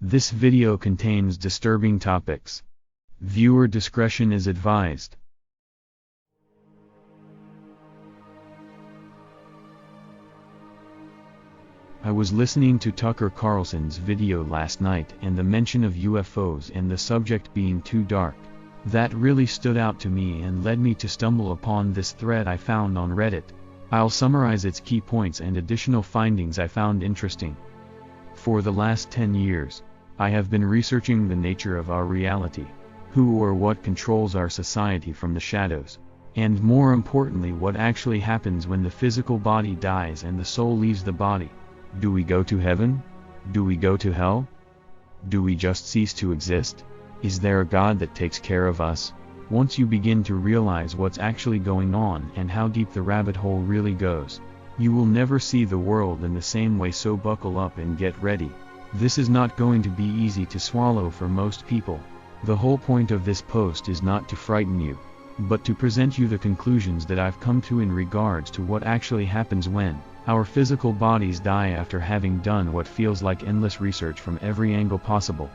This video contains disturbing topics. Viewer discretion is advised. I was listening to Tucker Carlson's video last night and the mention of UFOs and the subject being too dark. That really stood out to me and led me to stumble upon this thread I found on Reddit. I'll summarize its key points and additional findings I found interesting. For the last 10 years, I have been researching the nature of our reality, who or what controls our society from the shadows, and more importantly what actually happens when the physical body dies and the soul leaves the body. Do we go to heaven? Do we go to hell? Do we just cease to exist? Is there a God that takes care of us? Once you begin to realize what's actually going on and how deep the rabbit hole really goes, you will never see the world in the same way, so buckle up and get ready. This is not going to be easy to swallow for most people. The whole point of this post is not to frighten you, but to present you the conclusions that I've come to in regards to what actually happens when our physical bodies die after having done what feels like endless research from every angle possible.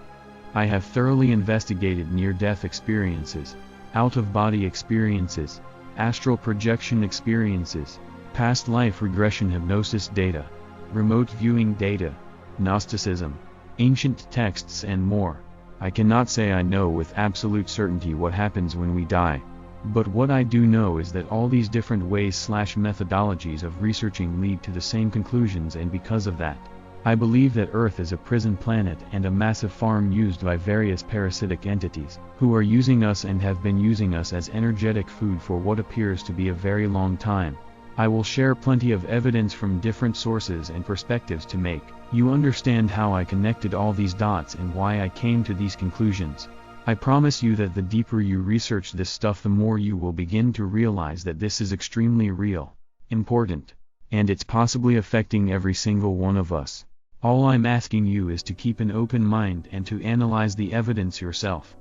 I have thoroughly investigated near-death experiences, out-of-body experiences, astral projection experiences, past life regression hypnosis data, remote viewing data, Gnosticism, ancient texts and more. I cannot say I know with absolute certainty what happens when we die, but what I do know is that all these different ways/methodologies of researching lead to the same conclusions, and because of that, I believe that Earth is a prison planet and a massive farm used by various parasitic entities, who are using us and have been using us as energetic food for what appears to be a very long time. I will share plenty of evidence from different sources and perspectives to make you understand how I connected all these dots and why I came to these conclusions. I promise you that the deeper you research this stuff, the more you will begin to realize that this is extremely real, important, and it's possibly affecting every single one of us. All I'm asking you is to keep an open mind and to analyze the evidence yourself.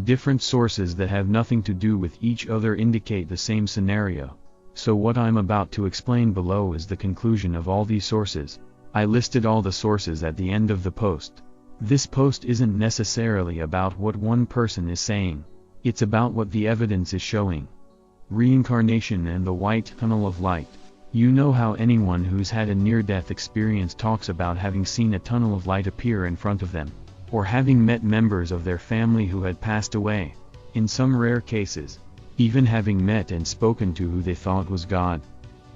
Different sources that have nothing to do with each other indicate the same scenario, so what I'm about to explain below is the conclusion of all these sources. I listed all the sources at the end of the post. This post isn't necessarily about what one person is saying, it's about what the evidence is showing. Reincarnation and the white tunnel of light. You know how anyone who's had a near-death experience talks about having seen a tunnel of light appear in front of them, or having met members of their family who had passed away. In some rare cases, even having met and spoken to who they thought was God.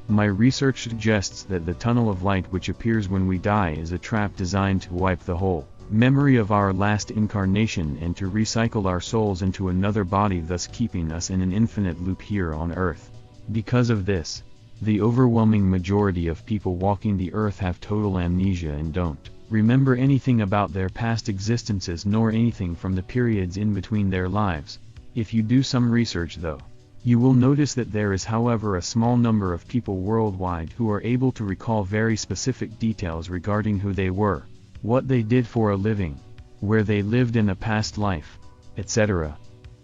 My research suggests that the tunnel of light which appears when we die is a trap designed to wipe the whole memory of our last incarnation and to recycle our souls into another body, thus keeping us in an infinite loop here on Earth. Because of this, the overwhelming majority of people walking the earth have total amnesia and don't remember anything about their past existences nor anything from the periods in between their lives. If you do some research though, you will notice that there is however a small number of people worldwide who are able to recall very specific details regarding who they were, what they did for a living, where they lived in a past life, etc.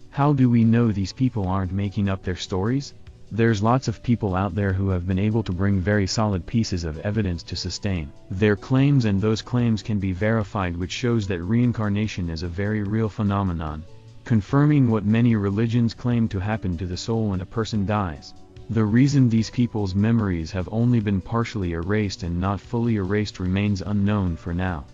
How do we know these people aren't making up their stories? There's lots of people out there who have been able to bring very solid pieces of evidence to sustain their claims, and those claims can be verified, which shows that reincarnation is a very real phenomenon, confirming what many religions claim to happen to the soul when a person dies. The reason these people's memories have only been partially erased and not fully erased remains unknown for now.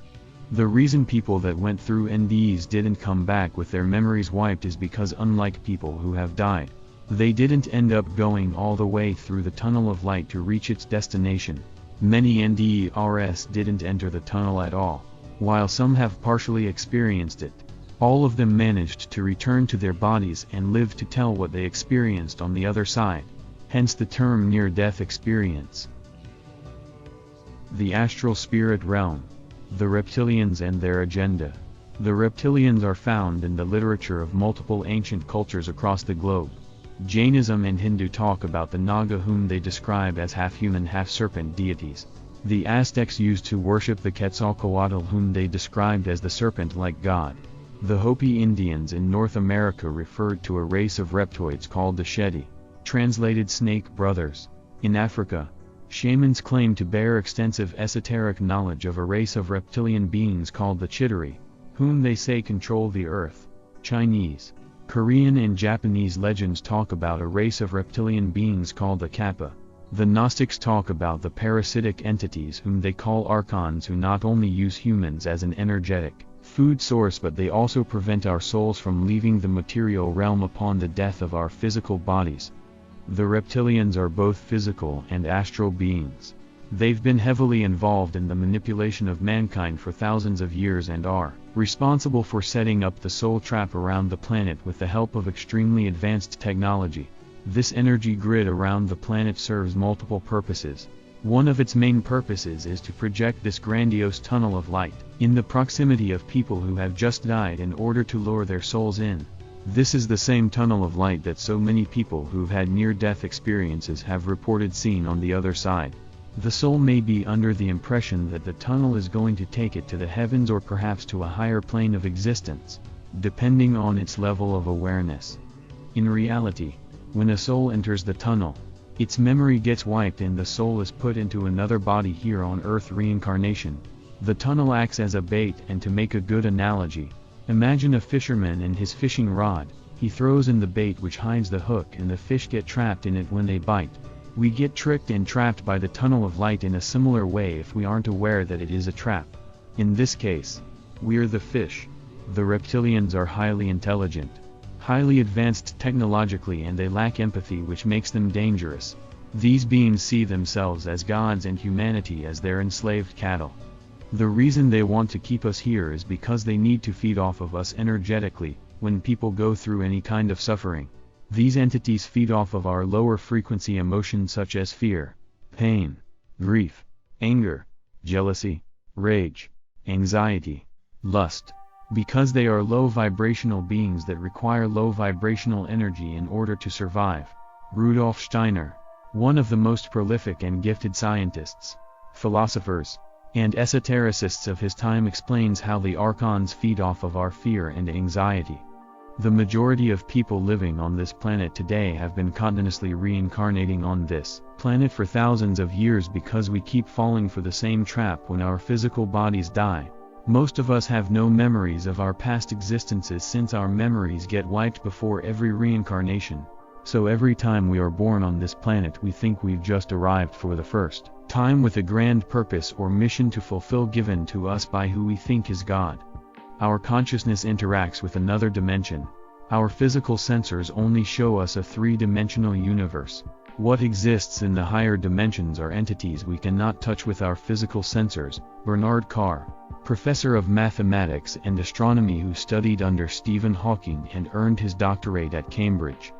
The reason people that went through NDEs didn't come back with their memories wiped is because, unlike people who have died, they didn't end up going all the way through the tunnel of light to reach its destination. Many NDEs didn't enter the tunnel at all, while some have partially experienced it. All of them managed to return to their bodies and live to tell what they experienced on the other side, hence the term near-death experience. The astral spirit realm. The reptilians and their agenda. The reptilians are found in the literature of multiple ancient cultures across the globe. Jainism and Hindu talk about the Naga, whom they describe as half-human half-serpent deities. The Aztecs used to worship the Quetzalcoatl, whom they described as the serpent-like god. The Hopi Indians in North America referred to a race of reptoids called the Shedi, translated snake brothers. In Africa, Shamans claim to bear extensive esoteric knowledge of a race of reptilian beings called the Chitauri, whom they say control the earth. Chinese, Korean and Japanese legends talk about a race of reptilian beings called the Kappa. The Gnostics talk about the parasitic entities whom they call archons, who not only use humans as an energetic food source, but they also prevent our souls from leaving the material realm upon the death of our physical bodies. The reptilians are both physical and astral beings. They've been heavily involved in the manipulation of mankind for thousands of years and are responsible for setting up the soul trap around the planet with the help of extremely advanced technology. This energy grid around the planet serves multiple purposes. One of its main purposes is to project this grandiose tunnel of light in the proximity of people who have just died in order to lure their souls in. This is the same tunnel of light that so many people who've had near-death experiences have reported seeing on the other side. The soul may be under the impression that the tunnel is going to take it to the heavens or perhaps to a higher plane of existence, depending on its level of awareness. In reality, when a soul enters the tunnel, its memory gets wiped and the soul is put into another body here on Earth. Reincarnation. The tunnel acts as a bait, and to make a good analogy, imagine a fisherman and his fishing rod. He throws in the bait which hides the hook, and the fish get trapped in it when they bite. We get tricked and trapped by the tunnel of light in a similar way if we aren't aware that it is a trap. In this case, we're the fish. The reptilians are highly intelligent, highly advanced technologically, and they lack empathy, which makes them dangerous. These beings see themselves as gods and humanity as their enslaved cattle. The reason they want to keep us here is because they need to feed off of us energetically. When people go through any kind of suffering, these entities feed off of our lower frequency emotions such as fear, pain, grief, anger, jealousy, rage, anxiety, lust. Because they are low vibrational beings that require low vibrational energy in order to survive. Rudolf Steiner, one of the most prolific and gifted scientists, philosophers, and esotericists of his time, explains how the archons feed off of our fear and anxiety. The majority of people living on this planet today have been continuously reincarnating on this planet for thousands of years because we keep falling for the same trap when our physical bodies die. Most of us have no memories of our past existences since our memories get wiped before every reincarnation. So every time we are born on this planet, we think we've just arrived for the first time with a grand purpose or mission to fulfill given to us by who we think is God. Our consciousness interacts with another dimension. Our physical sensors only show us a three-dimensional universe. What exists in the higher dimensions are entities we cannot touch with our physical sensors. Bernard Carr, professor of mathematics and astronomy who studied under Stephen Hawking and earned his doctorate at Cambridge.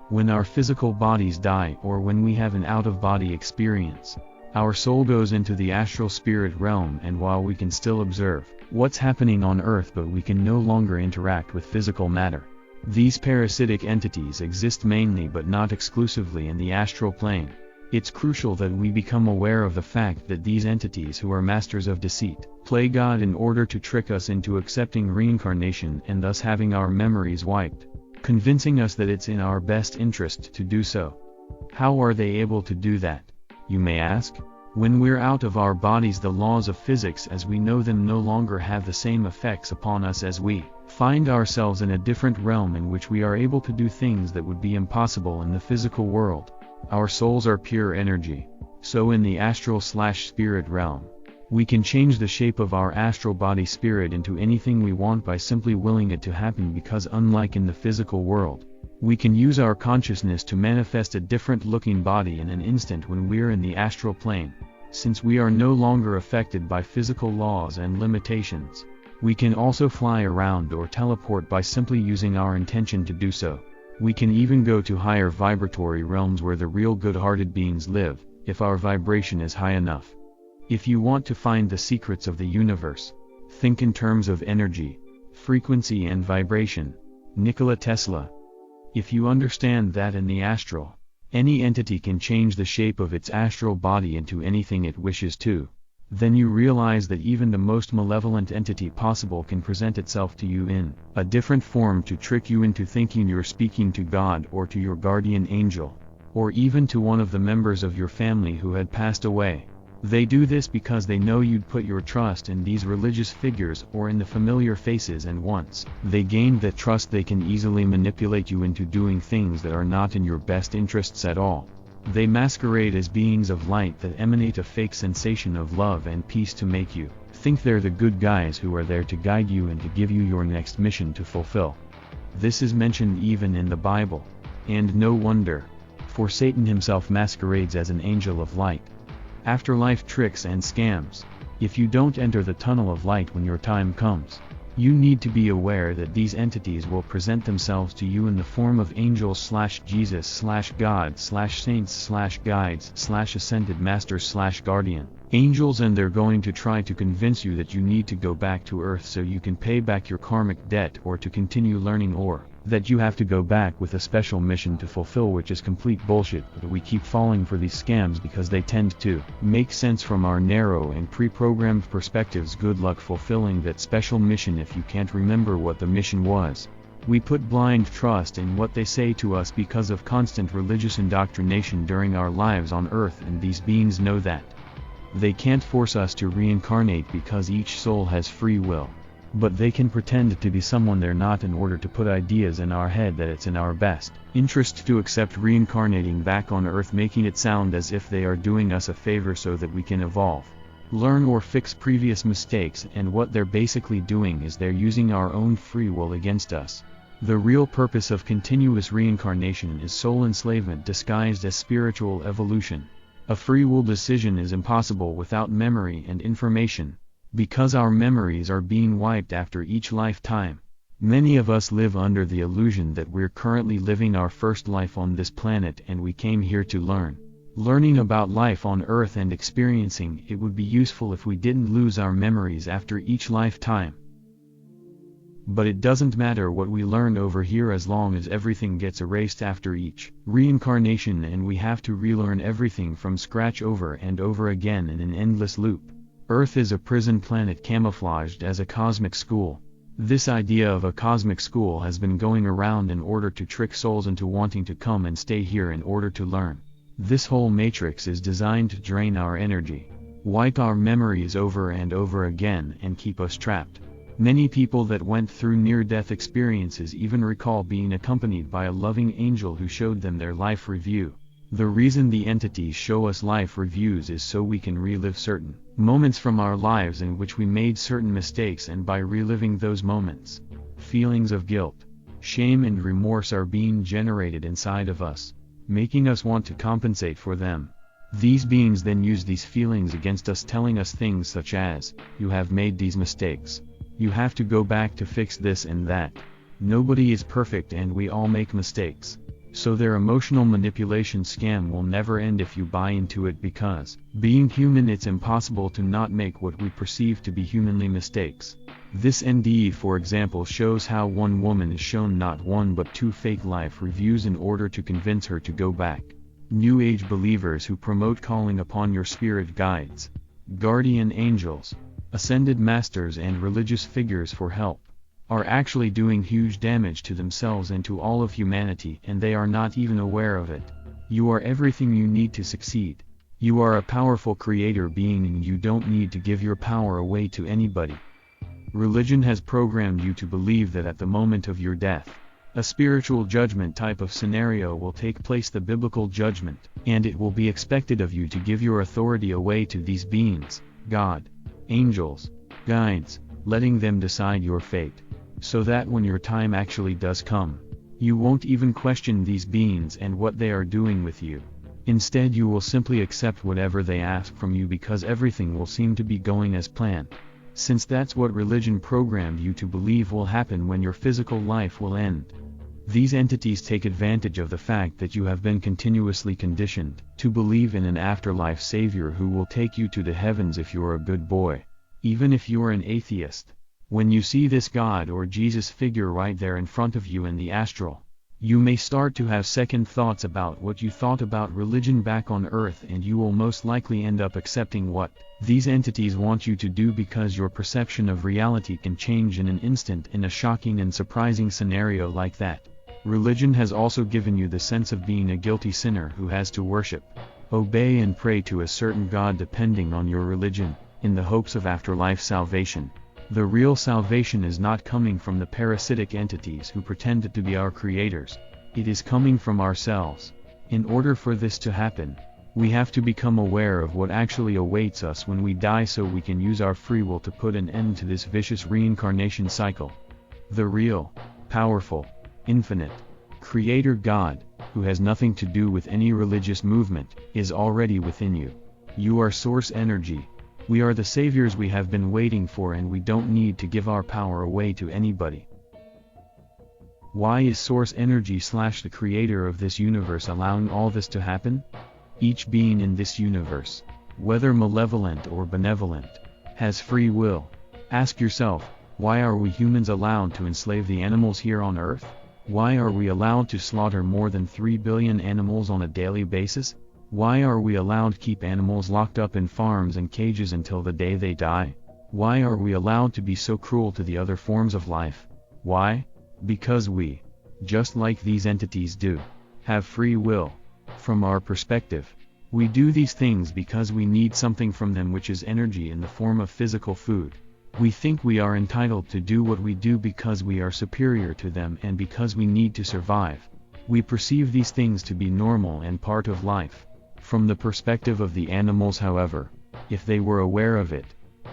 When our physical bodies die, or when we have an out-of-body experience, our soul goes into the astral spirit realm, and while we can still observe what's happening on Earth, but we can no longer interact with physical matter. These parasitic entities exist mainly but not exclusively in the astral plane. It's crucial that we become aware of the fact that these entities, who are masters of deceit, play God in order to trick us into accepting reincarnation and thus having our memories wiped, convincing us that it's in our best interest to do so. How are they able to do that, you may ask? When we're out of our bodies, the laws of physics as we know them no longer have the same effects upon us, as we find ourselves in a different realm in which we are able to do things that would be impossible in the physical world. Our souls are pure energy, so in the astral/spirit realm, we can change the shape of our astral body spirit into anything we want by simply willing it to happen, because unlike in the physical world, we can use our consciousness to manifest a different looking body in an instant when we're in the astral plane. Since we are no longer affected by physical laws and limitations, we can also fly around or teleport by simply using our intention to do so. We can even go to higher vibratory realms where the real good-hearted beings live, if our vibration is high enough. If you want to find the secrets of the universe, think in terms of energy, frequency and vibration. Nikola Tesla. If you understand that in the astral, any entity can change the shape of its astral body into anything it wishes to, then you realize that even the most malevolent entity possible can present itself to you in a different form to trick you into thinking you're speaking to God or to your guardian angel. or even to one of the members of your family who had passed away. They do this because they know you'd put your trust in these religious figures or in the familiar faces, and once they gain that trust they can easily manipulate you into doing things that are not in your best interests at all. They masquerade as beings of light that emanate a fake sensation of love and peace to make you think they're the good guys who are there to guide you and to give you your next mission to fulfill. This is mentioned even in the Bible. And no wonder, for Satan himself masquerades as an angel of light. Afterlife tricks and scams. If you don't enter the tunnel of light when your time comes, you need to be aware that these entities will present themselves to you in the form of angels/Jesus/God/saints/guides/ascended masters/guardian angels, and they're going to try to convince you that you need to go back to Earth so you can pay back your karmic debt, or to continue learning, or that you have to go back with a special mission to fulfill, which is complete bullshit. But we keep falling for these scams because they tend to make sense from our narrow and pre-programmed perspectives. Good luck fulfilling that special mission if you can't remember what the mission was. We put blind trust in what they say to us because of constant religious indoctrination during our lives on Earth, and these beings know that they can't force us to reincarnate because each soul has free will. But they can pretend to be someone they're not in order to put ideas in our head that it's in our best interest to accept reincarnating back on Earth, making it sound as if they are doing us a favor so that we can evolve, learn, or fix previous mistakes. And what they're basically doing is they're using our own free will against us. The real purpose of continuous reincarnation is soul enslavement disguised as spiritual evolution. A free will decision is impossible without memory and information, because our memories are being wiped after each lifetime. Many of us live under the illusion that we're currently living our first life on this planet and we came here to learn. Learning about life on Earth and experiencing it would be useful if we didn't lose our memories after each lifetime. But it doesn't matter what we learned over here as long as everything gets erased after each reincarnation, and we have to relearn everything from scratch over and over again in an endless loop. Earth is a prison planet camouflaged as a cosmic school. This idea of a cosmic school has been going around in order to trick souls into wanting to come and stay here in order to learn. This whole matrix is designed to drain our energy, wipe our memories over and over again, and keep us trapped. Many people that went through near-death experiences even recall being accompanied by a loving angel who showed them their life review. The reason the entities show us life reviews is so we can relive certain moments from our lives in which we made certain mistakes, and by reliving those moments, feelings of guilt, shame and remorse are being generated inside of us, making us want to compensate for them. These beings then use these feelings against us, telling us things such as, "You have made these mistakes. You have to go back to fix this and that. Nobody is perfect and we all make mistakes." So their emotional manipulation scam will never end if you buy into it, because, being human, it's impossible to not make what we perceive to be humanly mistakes. This NDE, for example, shows how one woman is shown not one but two fake life reviews in order to convince her to go back. New Age believers who promote calling upon your spirit guides, guardian angels, ascended masters and religious figures for help are actually doing huge damage to themselves and to all of humanity, and they are not even aware of it. You are everything you need to succeed. You are a powerful creator being and you don't need to give your power away to anybody. Religion has programmed you to believe that at the moment of your death, a spiritual judgment type of scenario will take place, the biblical judgment, and it will be expected of you to give your authority away to these beings, God, angels, guides, letting them decide your fate, so that when your time actually does come, you won't even question these beings and what they are doing with you. Instead, you will simply accept whatever they ask from you because everything will seem to be going as planned, since that's what religion programmed you to believe will happen when your physical life will end. These entities take advantage of the fact that you have been continuously conditioned to believe in an afterlife savior who will take you to the heavens if you're a good boy, even if you're an atheist. When you see this God or Jesus figure right there in front of you in the astral, you may start to have second thoughts about what you thought about religion back on Earth, and you will most likely end up accepting what these entities want you to do, because your perception of reality can change in an instant in a shocking and surprising scenario like that. Religion has also given you the sense of being a guilty sinner who has to worship, obey and pray to a certain God depending on your religion, in the hopes of afterlife salvation. The real salvation is not coming from the parasitic entities who pretend to be our creators. It is coming from ourselves. In order for this to happen, we have to become aware of what actually awaits us when we die so we can use our free will to put an end to this vicious reincarnation cycle. The real, powerful, infinite, Creator God, who has nothing to do with any religious movement, is already within you. You are source energy. We are the saviors we have been waiting for, and we don't need to give our power away to anybody. Why is source energy / the creator of this universe allowing all this to happen? Each being in this universe, whether malevolent or benevolent, has free will. Ask yourself, why are we humans allowed to enslave the animals here on Earth? Why are we allowed to slaughter more than 3 billion animals on a daily basis? Why are we allowed to keep animals locked up in farms and cages until the day they die? Why are we allowed to be so cruel to the other forms of life? Why? Because we, just like these entities do, have free will. From our perspective, we do these things because we need something from them, which is energy in the form of physical food. We think we are entitled to do what we do because we are superior to them and because we need to survive. We perceive these things to be normal and part of life. From the perspective of the animals, however, if they were aware of it,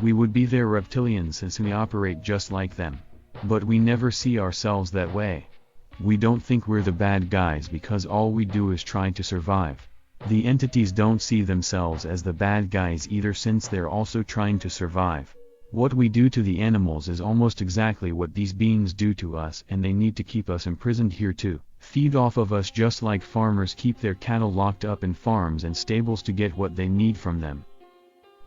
we would be their reptilians, since we operate just like them. But we never see ourselves that way. We don't think we're the bad guys because all we do is try to survive. The entities don't see themselves as the bad guys either, since they're also trying to survive. What we do to the animals is almost exactly what these beings do to us, and they need to keep us imprisoned here too, feed off of us, just like farmers keep their cattle locked up in farms and stables to get what they need from them.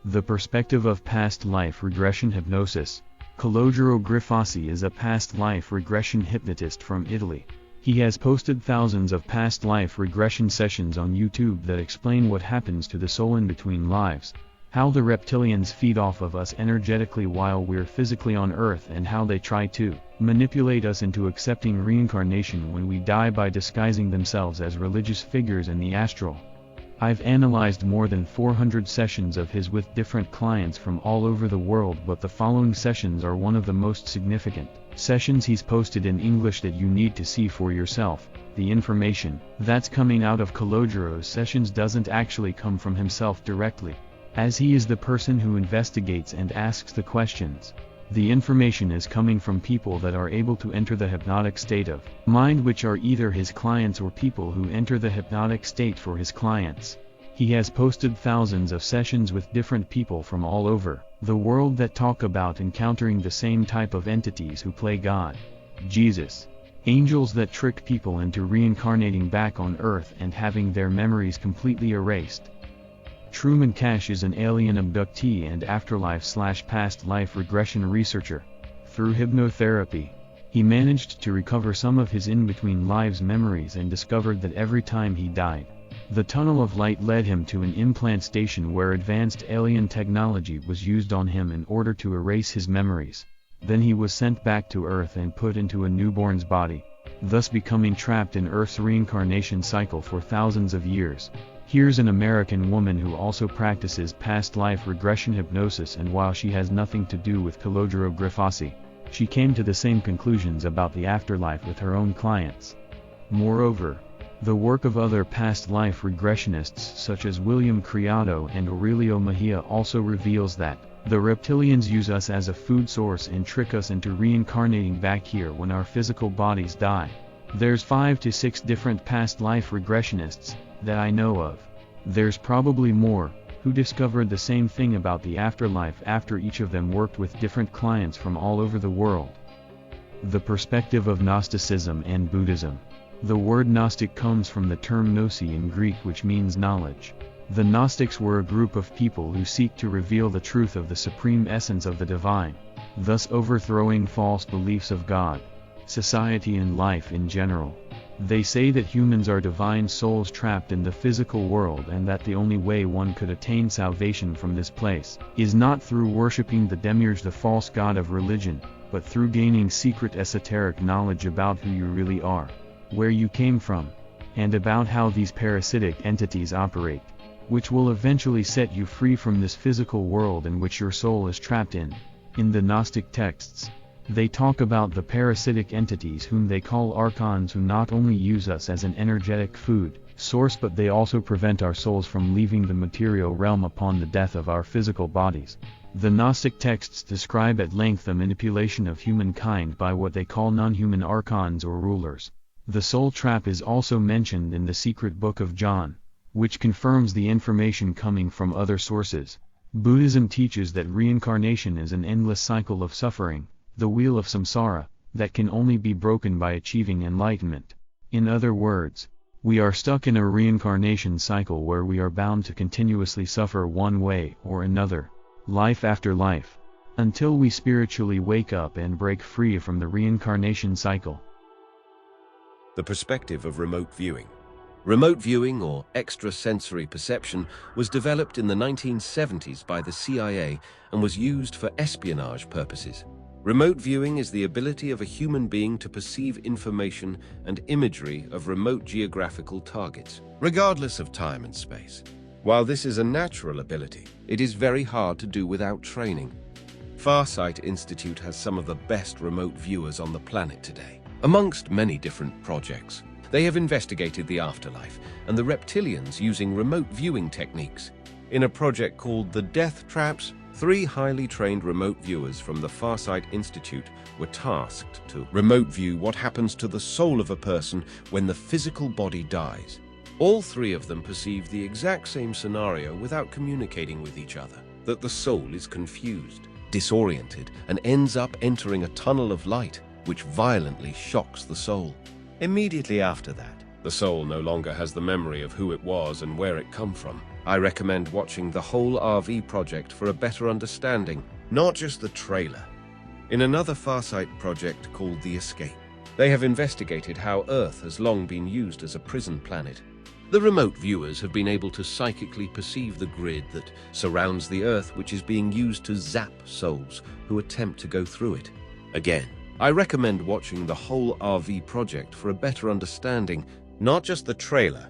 The perspective of past life regression hypnosis. Calogero Grifasi is a past life regression hypnotist from Italy. He has posted thousands of past life regression sessions on YouTube that explain what happens to the soul in between lives, how the reptilians feed off of us energetically while we're physically on Earth, and how they try to manipulate us into accepting reincarnation when we die by disguising themselves as religious figures in the astral. I've analyzed more than 400 sessions of his with different clients from all over the world, but the following sessions are one of the most significant sessions he's posted in English that you need to see for yourself. The information that's coming out of Calogero's sessions doesn't actually come from himself directly, as he is the person who investigates and asks the questions. The information is coming from people that are able to enter the hypnotic state of mind, which are either his clients or people who enter the hypnotic state for his clients. He has posted thousands of sessions with different people from all over the world that talk about encountering the same type of entities who play God, Jesus, angels that trick people into reincarnating back on Earth and having their memories completely erased. Truman Cash is an alien abductee and afterlife/past life regression researcher. Through hypnotherapy, he managed to recover some of his in-between lives memories and discovered that every time he died, the tunnel of light led him to an implant station where advanced alien technology was used on him in order to erase his memories. Then he was sent back to Earth and put into a newborn's body, thus becoming trapped in Earth's reincarnation cycle for thousands of years. Here's an American woman who also practices past life regression hypnosis, and while she has nothing to do with Calogero Grifasi, she came to the same conclusions about the afterlife with her own clients. Moreover, the work of other past life regressionists such as William Criado and Aurelio Mejia also reveals that the reptilians use us as a food source and trick us into reincarnating back here when our physical bodies die. There's 5 to 6 different past life regressionists that I know of. There's probably more, who discovered the same thing about the afterlife after each of them worked with different clients from all over the world. The perspective of Gnosticism and Buddhism. The word Gnostic comes from the term gnosi in Greek, which means knowledge. The Gnostics were a group of people who seek to reveal the truth of the supreme essence of the divine, thus overthrowing false beliefs of God, society and life in general. They say that humans are divine souls trapped in the physical world, and that the only way one could attain salvation from this place is not through worshipping the demiurge, the false god of religion, but through gaining secret esoteric knowledge about who you really are. where you came from, and about how these parasitic entities operate, which will eventually set you free from this physical world in which your soul is trapped in. In the Gnostic texts, they talk about the parasitic entities whom they call archons, who not only use us as an energetic food source, but they also prevent our souls from leaving the material realm upon the death of our physical bodies. The Gnostic texts describe at length the manipulation of humankind by what they call non-human archons or rulers. The soul trap is also mentioned in the secret book of John, which confirms the information coming from other sources. Buddhism teaches that reincarnation is an endless cycle of suffering, the wheel of samsara, that can only be broken by achieving enlightenment. In other words, we are stuck in a reincarnation cycle where we are bound to continuously suffer one way or another, life after life, until we spiritually wake up and break free from the reincarnation cycle. The perspective of remote viewing. Remote viewing, or extrasensory perception, was developed in the 1970s by the CIA and was used for espionage purposes. Remote viewing is the ability of a human being to perceive information and imagery of remote geographical targets, regardless of time and space. While this is a natural ability, it is very hard to do without training. Farsight Institute has some of the best remote viewers on the planet today. Amongst many different projects, they have investigated the afterlife and the reptilians using remote viewing techniques. In a project called the Death Traps, 3 highly trained remote viewers from the Farsight Institute were tasked to remote view what happens to the soul of a person when the physical body dies. All 3 of them perceive the exact same scenario without communicating with each other, that the soul is confused, disoriented, and ends up entering a tunnel of light, which violently shocks the soul. Immediately after that, the soul no longer has the memory of who it was and where it come from. I recommend watching the whole RV project for a better understanding, not just the trailer. In another Farsight project called The Escape, they have investigated how Earth has long been used as a prison planet. The remote viewers have been able to psychically perceive the grid that surrounds the Earth, which is being used to zap souls who attempt to go through it. Again, I recommend watching the whole RV project for a better understanding, not just the trailer.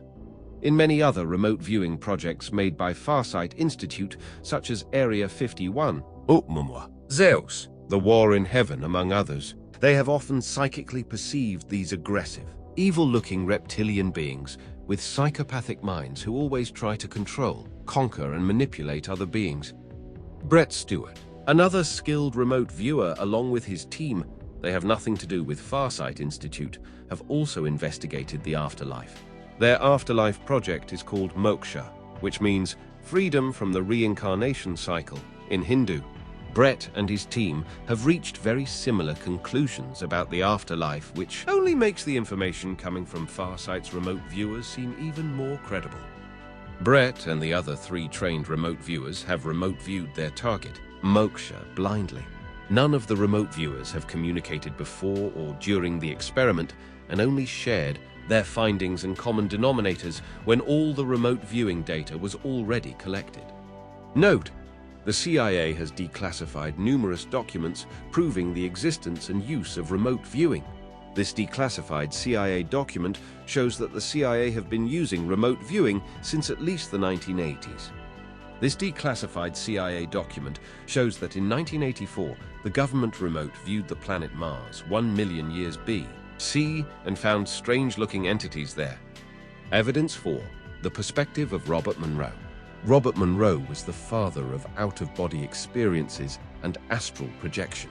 In many other remote viewing projects made by Farsight Institute, such as Area 51, Oumuamua, Zeus, The War in Heaven, among others, they have often psychically perceived these aggressive, evil-looking reptilian beings with psychopathic minds who always try to control, conquer, and manipulate other beings. Brett Stewart, another skilled remote viewer, along with his team, they have nothing to do with Farsight Institute, have also investigated the afterlife. Their afterlife project is called Moksha, which means freedom from the reincarnation cycle in Hindu. Brett and his team have reached very similar conclusions about the afterlife, which only makes the information coming from Farsight's remote viewers seem even more credible. Brett and the other 3 trained remote viewers have remote viewed their target, Moksha, blindly. None of the remote viewers have communicated before or during the experiment, and only shared their findings and common denominators when all the remote viewing data was already collected. Note: the CIA has declassified numerous documents proving the existence and use of remote viewing. This declassified CIA document shows that the CIA have been using remote viewing since at least the 1980s. This declassified CIA document shows that in 1984, the government remote viewed the planet Mars 1 million years B.C. and found strange-looking entities there. Evidence 4. The perspective of Robert Monroe. Robert Monroe was the father of out-of-body experiences and astral projection.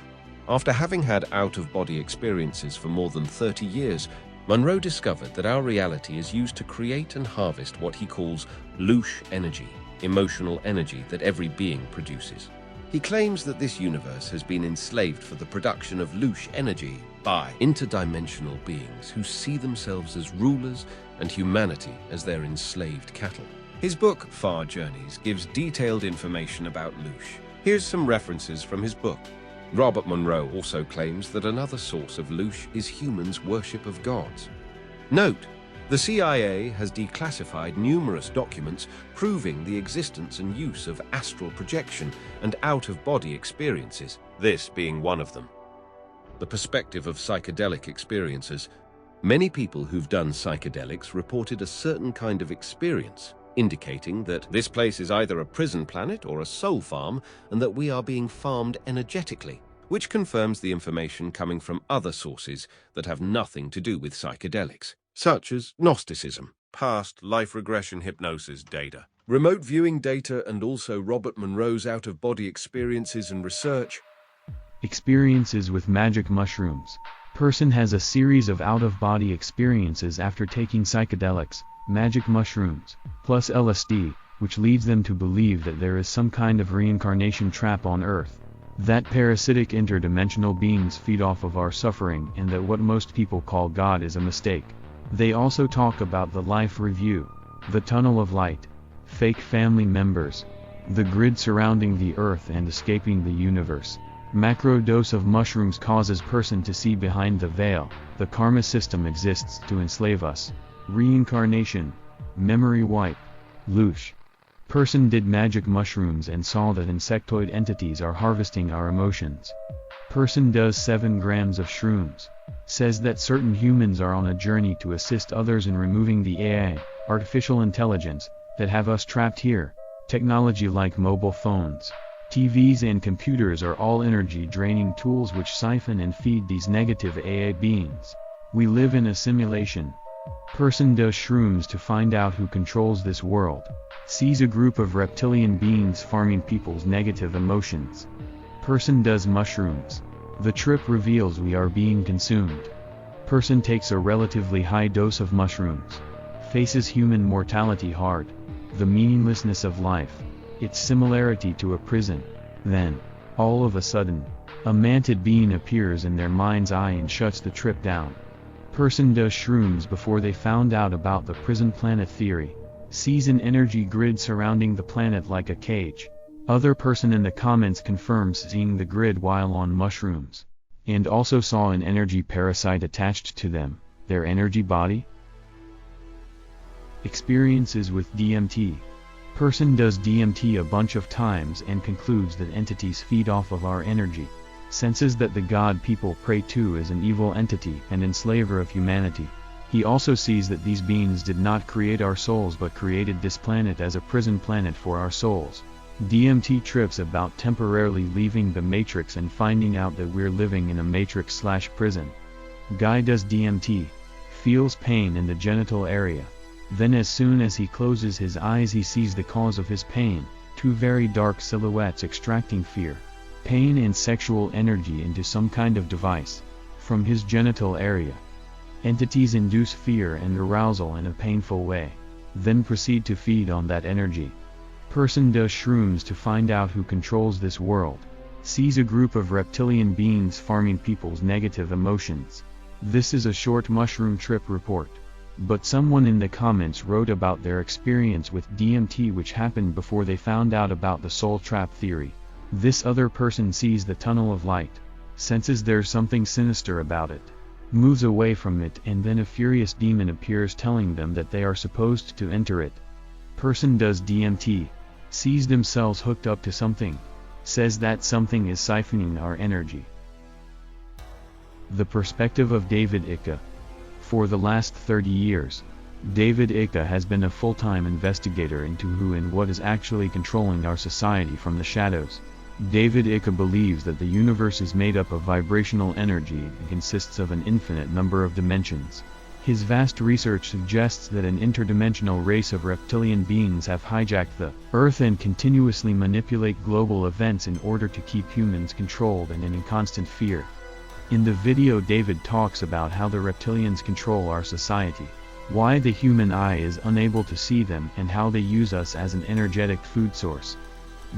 After having had out-of-body experiences for more than 30 years, Monroe discovered that our reality is used to create and harvest what he calls louche energy, emotional energy that every being produces. He claims that this universe has been enslaved for the production of louche energy by interdimensional beings who see themselves as rulers and humanity as their enslaved cattle. His book, Far Journeys, gives detailed information about louche. Here's some references from his book. Robert Monroe also claims that another source of louche is humans' worship of gods. Note: the CIA has declassified numerous documents proving the existence and use of astral projection and out-of-body experiences, this being one of them. The perspective of psychedelic experiences. Many people who've done psychedelics reported a certain kind of experience, indicating that this place is either a prison planet or a soul farm, and that we are being farmed energetically, which confirms the information coming from other sources that have nothing to do with psychedelics, such as Gnosticism, past life regression hypnosis data, remote viewing data, and also Robert Monroe's out-of-body experiences and research. Experiences with magic mushrooms. Person has a series of out-of-body experiences after taking psychedelics, magic mushrooms, plus LSD, which leads them to believe that there is some kind of reincarnation trap on Earth, that parasitic interdimensional beings feed off of our suffering, and that what most people call God is a mistake. They also talk about the life review, the tunnel of light, fake family members, the grid surrounding the Earth and escaping the universe. Macro dose of mushrooms causes person to see behind the veil. The karma system exists to enslave us. Reincarnation, memory wipe, loosh. Person did magic mushrooms and saw that insectoid entities are harvesting our emotions. Person does 7 grams of shrooms. Says that certain humans are on a journey to assist others in removing the AI, artificial intelligence, that have us trapped here. Technology like mobile phones, TVs and computers are all energy-draining tools which siphon and feed these negative AI beings. We live in a simulation. Person does shrooms to find out who controls this world. Sees a group of reptilian beings farming people's negative emotions. Person does mushrooms. The trip reveals we are being consumed. Person takes a relatively high dose of mushrooms. Faces human mortality hard. The meaninglessness of life. Its similarity to a prison. Then, all of a sudden, a mantid being appears in their mind's eye and shuts the trip down. Person does shrooms before they found out about the prison planet theory. Sees an energy grid surrounding the planet like a cage. Other person in the comments confirms seeing the grid while on mushrooms. And also saw an energy parasite attached to them, their energy body. Experiences with DMT. Person does DMT a bunch of times and concludes that entities feed off of our energy. Senses that the God people pray to is an evil entity and enslaver of humanity. He also sees that these beings did not create our souls but created this planet as a prison planet for our souls. DMT trips about temporarily leaving the matrix and finding out that we're living in a matrix/prison. Guy does DMT. Feels pain in the genital area. Then as soon as he closes his eyes he sees the cause of his pain, 2 very dark silhouettes extracting fear, pain and sexual energy into some kind of device, from his genital area. Entities induce fear and arousal in a painful way, then proceed to feed on that energy. Person does shrooms to find out who controls this world. Sees a group of reptilian beings farming people's negative emotions. This is a short mushroom trip report. But someone in the comments wrote about their experience with DMT which happened before they found out about the soul trap theory. This other person sees the tunnel of light, senses there's something sinister about it, moves away from it, and then a furious demon appears telling them that they are supposed to enter it. Person does DMT, sees themselves hooked up to something, says that something is siphoning our energy. The perspective of David Icke. For the last 30 years, David Icke has been a full-time investigator into who and what is actually controlling our society from the shadows. David Icke believes that the universe is made up of vibrational energy and consists of an infinite number of dimensions. His vast research suggests that an interdimensional race of reptilian beings have hijacked the Earth and continuously manipulate global events in order to keep humans controlled and in constant fear. In the video David talks about how the reptilians control our society, why the human eye is unable to see them, and how they use us as an energetic food source.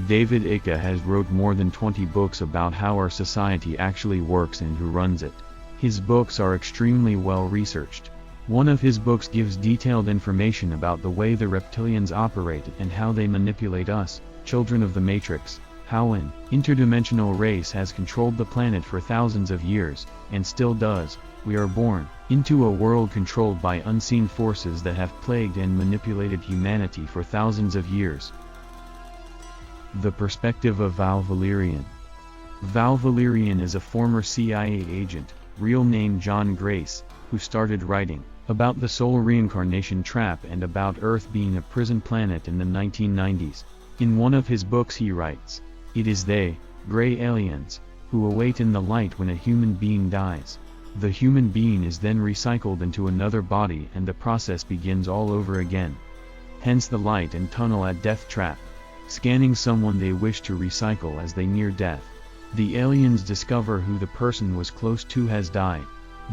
David Icke has wrote more than 20 books about how our society actually works and who runs it. His books are extremely well researched. One of his books gives detailed information about the way the reptilians operate and how they manipulate us, children of the Matrix. How an interdimensional race has controlled the planet for thousands of years, and still does. We are born into a world controlled by unseen forces that have plagued and manipulated humanity for thousands of years. The perspective of Val Valerian. Val Valerian is a former CIA agent, real name John Grace. who started writing about the soul reincarnation trap and about Earth being a prison planet in the 1990s. In one of his books he writes, "It is they, gray aliens, who await in the light when a human being dies. The human being is then recycled into another body and the process begins all over again. Hence the light and tunnel at death trap, scanning someone they wish to recycle as they near death. The aliens discover who the person was close to has died.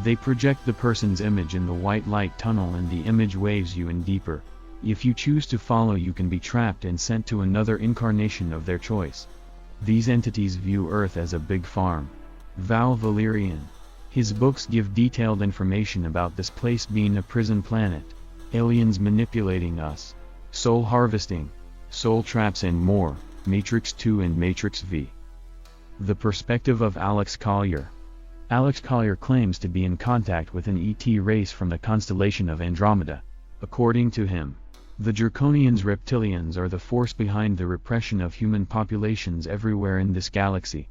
They project the person's image in the white light tunnel and the image waves you in deeper. If you choose to follow you can be trapped and sent to another incarnation of their choice. These entities view Earth as a big farm." Val Valerian. His books give detailed information about this place being a prison planet, aliens manipulating us, soul harvesting, soul traps and more, Matrix 2 and Matrix V. The perspective of Alex Collier. Alex Collier claims to be in contact with an ET race from the constellation of Andromeda. According to him, the Draconians reptilians are the force behind the repression of human populations everywhere in this galaxy.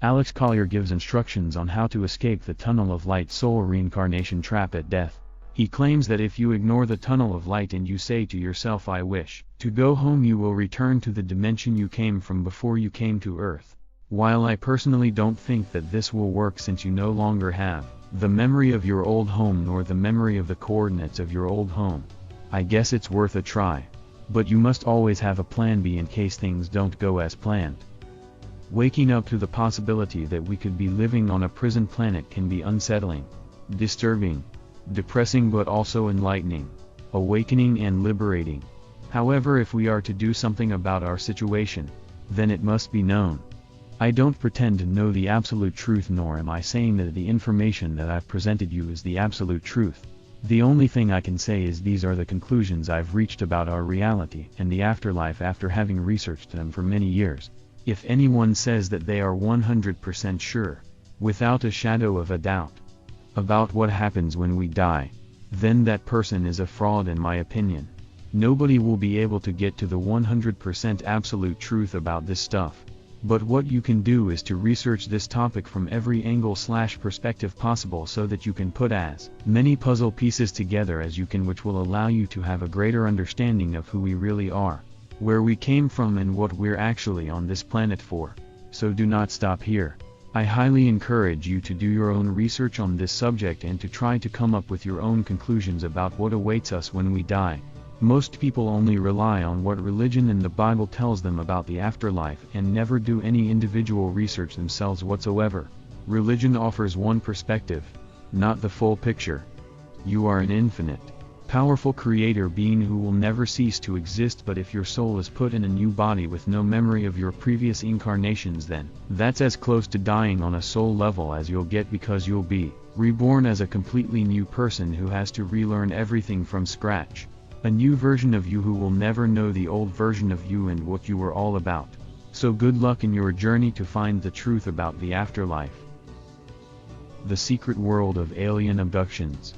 Alex Collier gives instructions on how to escape the tunnel of light soul reincarnation trap at death. He claims that if you ignore the tunnel of light and you say to yourself "I wish to go home," you will return to the dimension you came from before you came to Earth. While I personally don't think that this will work since you no longer have the memory of your old home nor the memory of the coordinates of your old home, I guess it's worth a try. But you must always have a plan B in case things don't go as planned. Waking up to the possibility that we could be living on a prison planet can be unsettling, disturbing, depressing but also enlightening, awakening and liberating. However, if we are to do something about our situation, then it must be known. I don't pretend to know the absolute truth, nor am I saying that the information that I've presented you is the absolute truth. The only thing I can say is these are the conclusions I've reached about our reality and the afterlife after having researched them for many years. If anyone says that they are 100% sure, without a shadow of a doubt, about what happens when we die, then that person is a fraud in my opinion. Nobody will be able to get to the 100% absolute truth about this stuff. But what you can do is to research this topic from every angle/perspective possible so that you can put as many puzzle pieces together as you can, which will allow you to have a greater understanding of who we really are, where we came from and what we're actually on this planet for. So do not stop here. I highly encourage you to do your own research on this subject and to try to come up with your own conclusions about what awaits us when we die. Most people only rely on what religion and the Bible tells them about the afterlife and never do any individual research themselves whatsoever. Religion offers one perspective, not the full picture. You are an infinite, powerful creator being who will never cease to exist, but if your soul is put in a new body with no memory of your previous incarnations, then that's as close to dying on a soul level as you'll get, because you'll be reborn as a completely new person who has to relearn everything from scratch. A new version of you who will never know the old version of you and what you were all about. So good luck in your journey to find the truth about the afterlife. The secret world of alien abductions.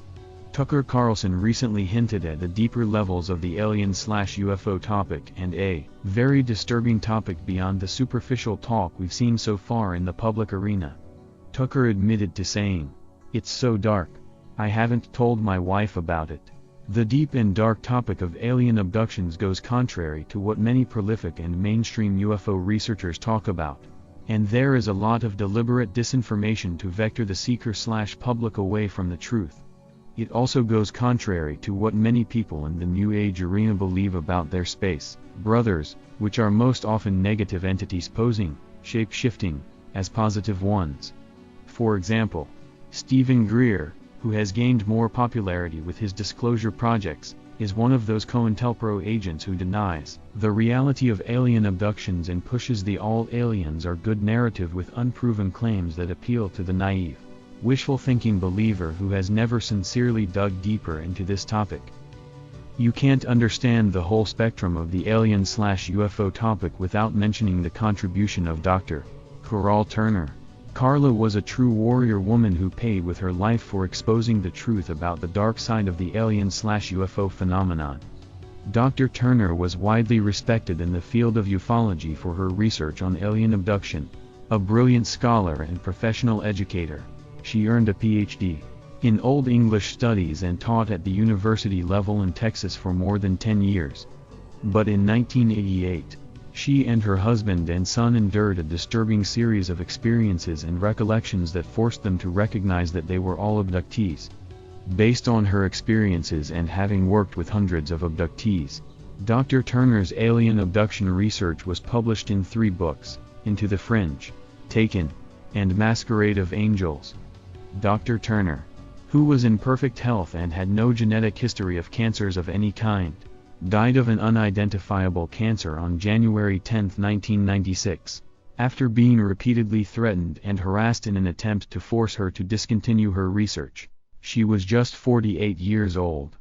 Tucker Carlson recently hinted at the deeper levels of the alien/UFO topic, and a very disturbing topic beyond the superficial talk we've seen so far in the public arena. Tucker admitted to saying, "It's so dark. I haven't told my wife about it." The deep and dark topic of alien abductions goes contrary to what many prolific and mainstream UFO researchers talk about, and there is a lot of deliberate disinformation to vector the seeker/public away from the truth. It also goes contrary to what many people in the New Age arena believe about their space brothers, which are most often negative entities posing, shape-shifting, as positive ones. For example, Stephen Greer, who has gained more popularity with his disclosure projects, is one of those COINTELPRO agents who denies the reality of alien abductions and pushes the all aliens are good narrative with unproven claims that appeal to the naive, wishful-thinking believer who has never sincerely dug deeper into this topic. You can't understand the whole spectrum of the alien/UFO topic without mentioning the contribution of Dr. Carol Turner. Carla was a true warrior woman who paid with her life for exposing the truth about the dark side of the alien/UFO phenomenon. Dr. Turner was widely respected in the field of ufology for her research on alien abduction. A brilliant scholar and professional educator, she earned a PhD in Old English studies and taught at the university level in Texas for more than 10 years. But in 1988, she and her husband and son endured a disturbing series of experiences and recollections that forced them to recognize that they were all abductees. Based on her experiences and having worked with hundreds of abductees, Dr. Turner's alien abduction research was published in 3 books, Into the Fringe, Taken, and Masquerade of Angels. Dr. Turner, who was in perfect health and had no genetic history of cancers of any kind, died of an unidentifiable cancer on January 10, 1996, after being repeatedly threatened and harassed in an attempt to force her to discontinue her research. She was just 48 years old.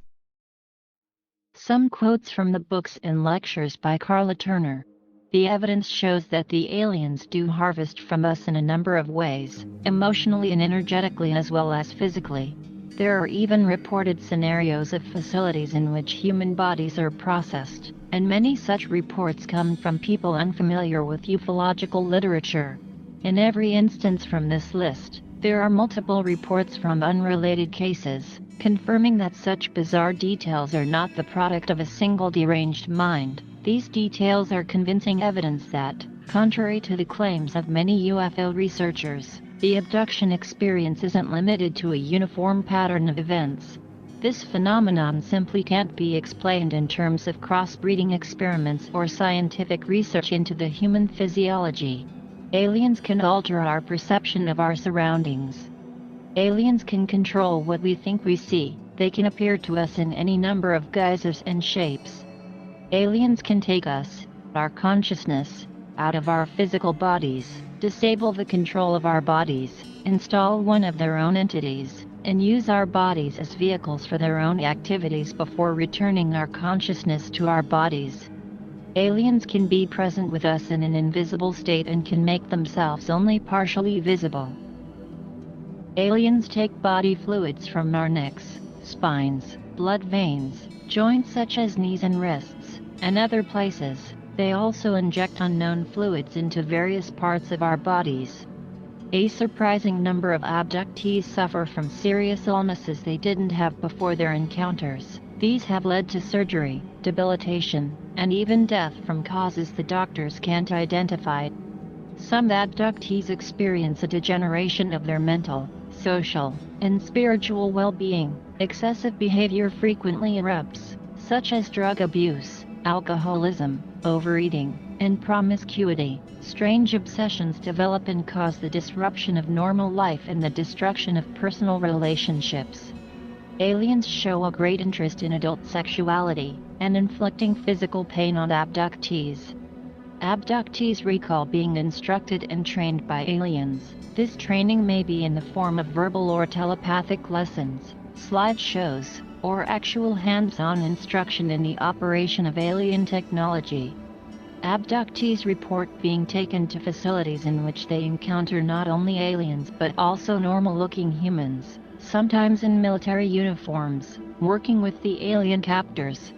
Some quotes from the books and lectures by Carla Turner. The evidence shows that the aliens do harvest from us in a number of ways, emotionally and energetically as well as physically. There are even reported scenarios of facilities in which human bodies are processed, and many such reports come from people unfamiliar with ufological literature. In every instance from this list, there are multiple reports from unrelated cases, confirming that such bizarre details are not the product of a single deranged mind. These details are convincing evidence that, contrary to the claims of many UFO researchers, the abduction experience isn't limited to a uniform pattern of events. This phenomenon simply can't be explained in terms of crossbreeding experiments or scientific research into the human physiology. Aliens can alter our perception of our surroundings. Aliens can control what we think we see. They can appear to us in any number of guises and shapes. Aliens can take us, our consciousness, out of our physical bodies, disable the control of our bodies, install one of their own entities, and use our bodies as vehicles for their own activities before returning our consciousness to our bodies. Aliens can be present with us in an invisible state and can make themselves only partially visible. Aliens take body fluids from our necks, spines, blood veins, joints such as knees and wrists, and other places. They also inject unknown fluids into various parts of our bodies. A surprising number of abductees suffer from serious illnesses they didn't have before their encounters. These have led to surgery, debilitation, and even death from causes the doctors can't identify. Some abductees experience a degeneration of their mental, social, and spiritual well-being. Excessive behavior frequently erupts, such as drug abuse, alcoholism, overeating, and promiscuity. Strange obsessions develop and cause the disruption of normal life and the destruction of personal relationships. Aliens show a great interest in adult sexuality and inflicting physical pain on abductees. Abductees recall being instructed and trained by aliens. This training may be in the form of verbal or telepathic lessons, slideshows, or actual hands-on instruction in the operation of alien technology. Abductees report being taken to facilities in which they encounter not only aliens but also normal-looking humans, sometimes in military uniforms, working with the alien captors.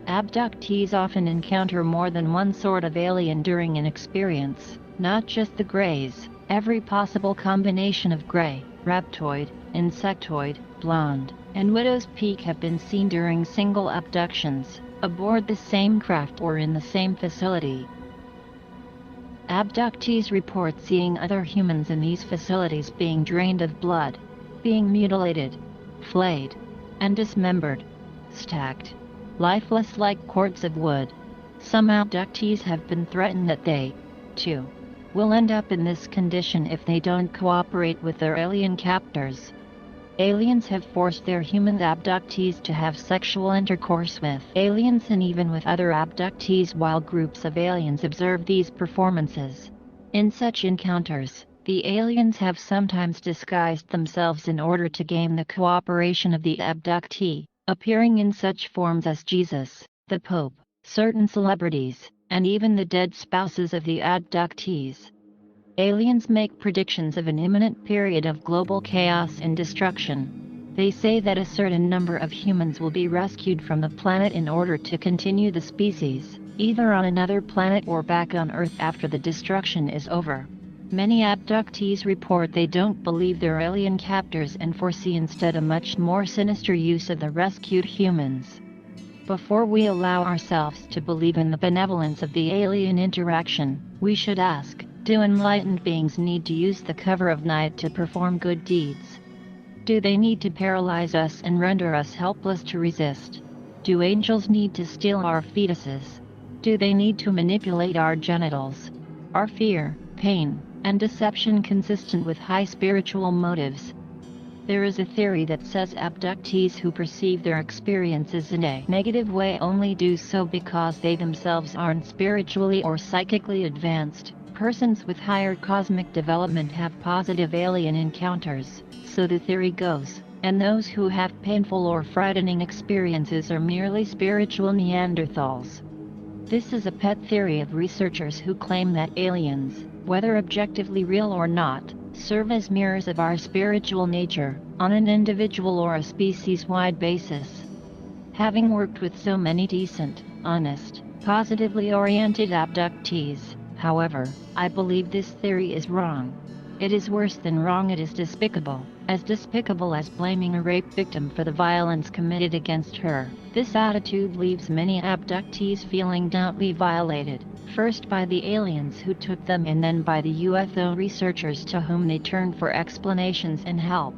Abductees often encounter more than one sort of alien during an experience, not just the grays. Every possible combination of gray, reptoid, insectoid, blonde, and widow's peak have been seen during single abductions, aboard the same craft or in the same facility. Abductees report seeing other humans in these facilities being drained of blood, being mutilated, flayed, and dismembered, stacked, lifeless like cords of wood. Some abductees have been threatened that they, too, will end up in this condition if they don't cooperate with their alien captors. Aliens have forced their human abductees to have sexual intercourse with aliens and even with other abductees while groups of aliens observe these performances. In such encounters, the aliens have sometimes disguised themselves in order to gain the cooperation of the abductee, appearing in such forms as Jesus, the Pope, certain celebrities, and even the dead spouses of the abductees. Aliens make predictions of an imminent period of global chaos and destruction. They say that a certain number of humans will be rescued from the planet in order to continue the species, either on another planet or back on Earth after the destruction is over. Many abductees report they don't believe they're alien captors and foresee instead a much more sinister use of the rescued humans. Before we allow ourselves to believe in the benevolence of the alien interaction, we should ask, do enlightened beings need to use the cover of night to perform good deeds? Do they need to paralyze us and render us helpless to resist? Do angels need to steal our fetuses? Do they need to manipulate our genitals? Are fear, pain, and deception consistent with high spiritual motives? There is a theory that says abductees who perceive their experiences in a negative way only do so because they themselves aren't spiritually or psychically advanced. Persons with higher cosmic development have positive alien encounters, so the theory goes, and those who have painful or frightening experiences are merely spiritual Neanderthals. This is a pet theory of researchers who claim that aliens, whether objectively real or not, serve as mirrors of our spiritual nature, on an individual or a species-wide basis. Having worked with so many decent, honest, positively oriented abductees, however, I believe this theory is wrong. It is worse than wrong, it is despicable as blaming a rape victim for the violence committed against her. This attitude leaves many abductees feeling doubly violated, first by the aliens who took them and then by the UFO researchers to whom they turn for explanations and help.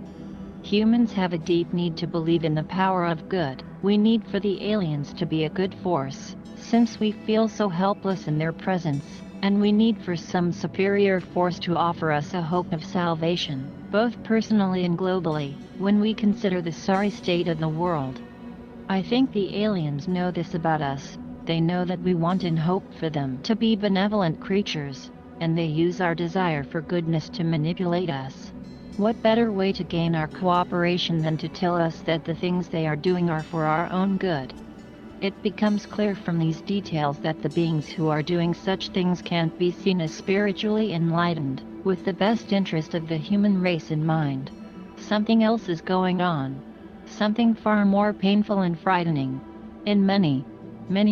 Humans have a deep need to believe in the power of good. We need for the aliens to be a good force, since we feel so helpless in their presence, and we need for some superior force to offer us a hope of salvation, both personally and globally, when we consider the sorry state of the world. I think the aliens know this about us. They know that we want and hope for them to be benevolent creatures, and they use our desire for goodness to manipulate us. What better way to gain our cooperation than to tell us that the things they are doing are for our own good? It becomes clear from these details that the beings who are doing such things can't be seen as spiritually enlightened, with the best interest of the human race in mind. Something else is going on. Something far more painful and frightening. In many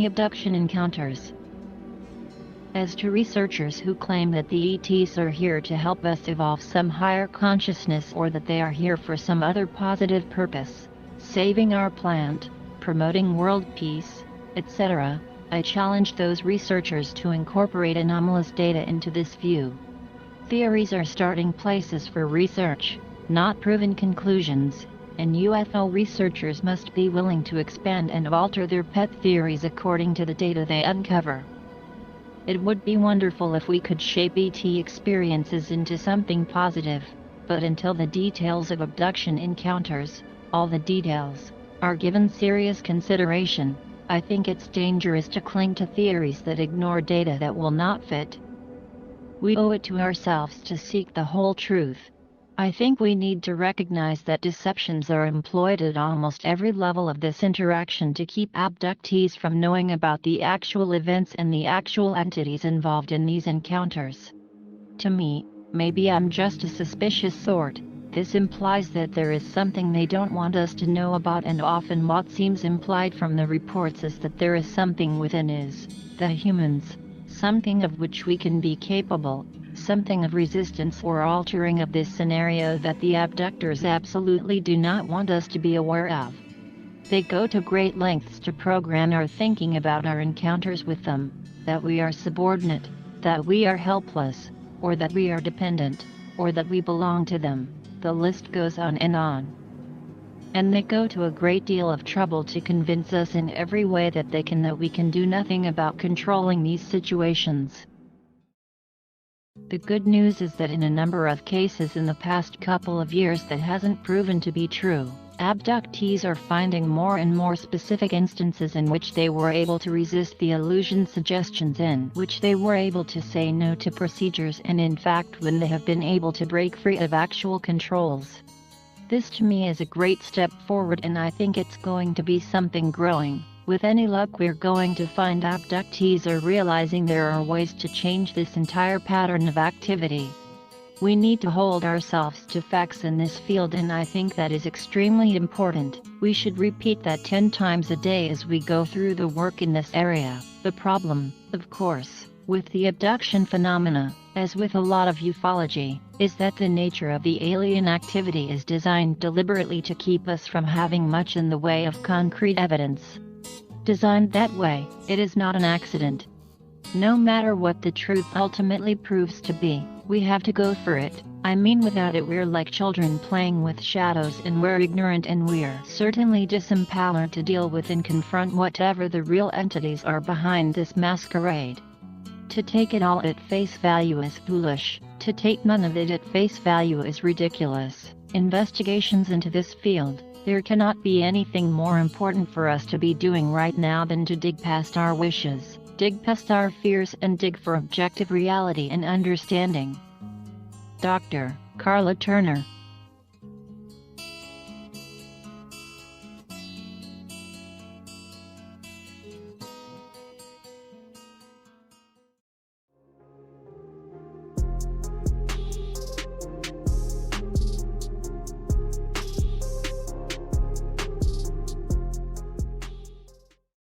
abduction encounters. As to researchers who claim that the ETs are here to help us evolve some higher consciousness or that they are here for some other positive purpose, saving our planet, promoting world peace, etc., I challenge those researchers to incorporate anomalous data into this view. Theories are starting places for research, not proven conclusions, and UFO researchers must be willing to expand and alter their pet theories according to the data they uncover. It would be wonderful if we could shape ET experiences into something positive, but until the details of abduction encounters, all the details, are given serious consideration, I think it's dangerous to cling to theories that ignore data that will not fit. We owe it to ourselves to seek the whole truth. I think we need to recognize that deceptions are employed at almost every level of this interaction to keep abductees from knowing about the actual events and the actual entities involved in these encounters. To me, maybe I'm just a suspicious sort. This implies that there is something they don't want us to know about, and often what seems implied from the reports is that there is something within us, the humans, something of which we can be capable, something of resistance or altering of this scenario that the abductors absolutely do not want us to be aware of. They go to great lengths to program our thinking about our encounters with them, that we are subordinate, that we are helpless, or that we are dependent, or that we belong to them. The list goes on. And they go to a great deal of trouble to convince us in every way that they can that we can do nothing about controlling these situations. The good news is that in a number of cases in the past couple of years that hasn't proven to be true. Abductees are finding more and more specific instances in which they were able to resist the illusion suggestions, in which they were able to say no to procedures, and in fact when they have been able to break free of actual controls. This to me is a great step forward, and I think it's going to be something growing. With any luck, we're going to find abductees are realizing there are ways to change this entire pattern of activity. We need to hold ourselves to facts in this field, and I think that is extremely important. We should repeat that 10 times a day as we go through the work in this area. The problem, of course, with the abduction phenomena, as with a lot of ufology, is that the nature of the alien activity is designed deliberately to keep us from having much in the way of concrete evidence. Designed that way, it is not an accident. No matter what the truth ultimately proves to be, we have to go for it. I mean, without it we're like children playing with shadows, and we're ignorant, and we're certainly disempowered to deal with and confront whatever the real entities are behind this masquerade. To take it all at face value is foolish. To take none of it at face value is ridiculous. Investigations into this field, there cannot be anything more important for us to be doing right now than to dig past our wishes, dig past our fears, and dig for objective reality and understanding. Dr. Carla Turner.